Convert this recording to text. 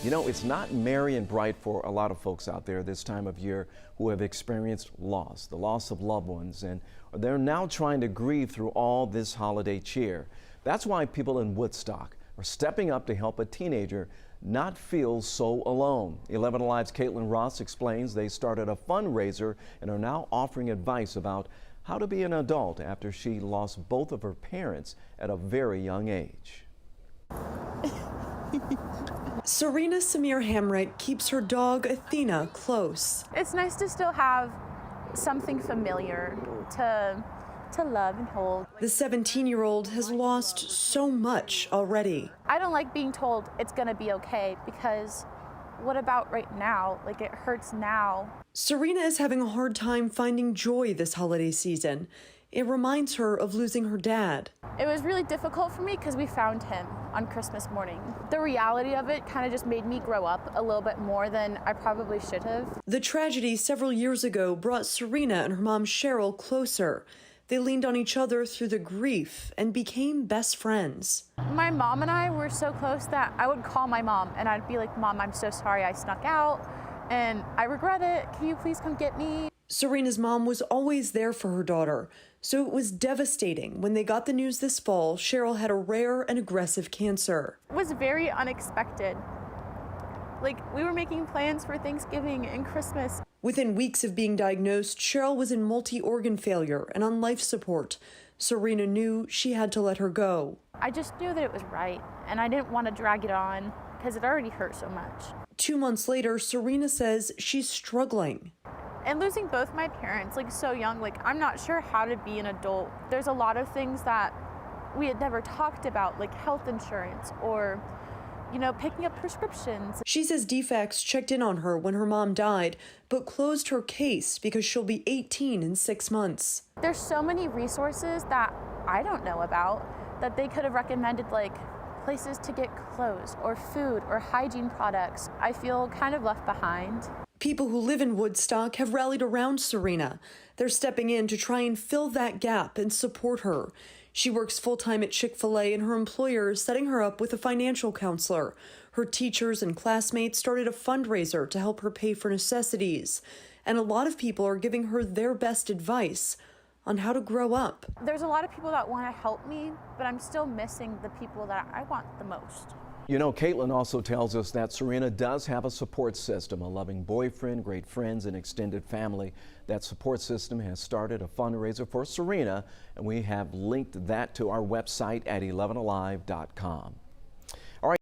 You know, it's not merry and bright for a lot of folks out there this time of year who have experienced loss, the loss of loved ones, and they're now trying to grieve through all this holiday cheer. That's why people in Woodstock are stepping up to help a teenager not feel so alone. 11 Alive's Caitlin Ross explains they started a fundraiser and are now offering advice about how to be an adult after she lost both of her parents at a very young age. Serena Samir Hamrick keeps her dog Athena close. It's nice to still have something familiar to love and hold. The 17-year-old has lost so much already. I don't like being told it's gonna be okay, because what about right now? Like, it hurts now. Serena is having a hard time finding joy this holiday season. It reminds her of losing her dad. It was really difficult for me because we found him on Christmas morning. The reality of it kind of just made me grow up a little bit more than I probably should have. The tragedy several years ago brought Serena and her mom Cheryl closer. They leaned on each other through the grief and became best friends. My mom and I were so close that I would call my mom and I'd be like, "Mom, I'm so sorry I snuck out and I regret it. Can you please come get me?" Serena's mom was always there for her daughter, so it was devastating when they got the news this fall Cheryl had a rare and aggressive cancer. It was very unexpected. Like, we were making plans for Thanksgiving and Christmas. Within weeks of being diagnosed, Cheryl was in multi-organ failure and on life support. Serena knew she had to let her go. I just knew that it was right, and I didn't want to drag it on because it already hurt so much. 2 months later, Serena says she's struggling. And losing both my parents, like, so young, like, I'm not sure how to be an adult. There's a lot of things that we had never talked about, like health insurance or, you know, picking up prescriptions. She says DFACS checked in on her when her mom died, but closed her case because she'll be 18 in 6 months. There's so many resources that I don't know about that they could have recommended, like places to get clothes or food or hygiene products. I feel kind of left behind. People who live in Woodstock have rallied around Serena. They're stepping in to try and fill that gap and support her. She works full-time at Chick-fil-A, and her employer is setting her up with a financial counselor. Her teachers and classmates started a fundraiser to help her pay for necessities. And a lot of people are giving her their best advice on how to grow up. There's a lot of people that want to help me, but I'm still missing the people that I want the most. You know, Caitlin also tells us that Serena does have a support system, a loving boyfriend, great friends, and extended family. That support system has started a fundraiser for Serena, and we have linked that to our website at 11alive.com.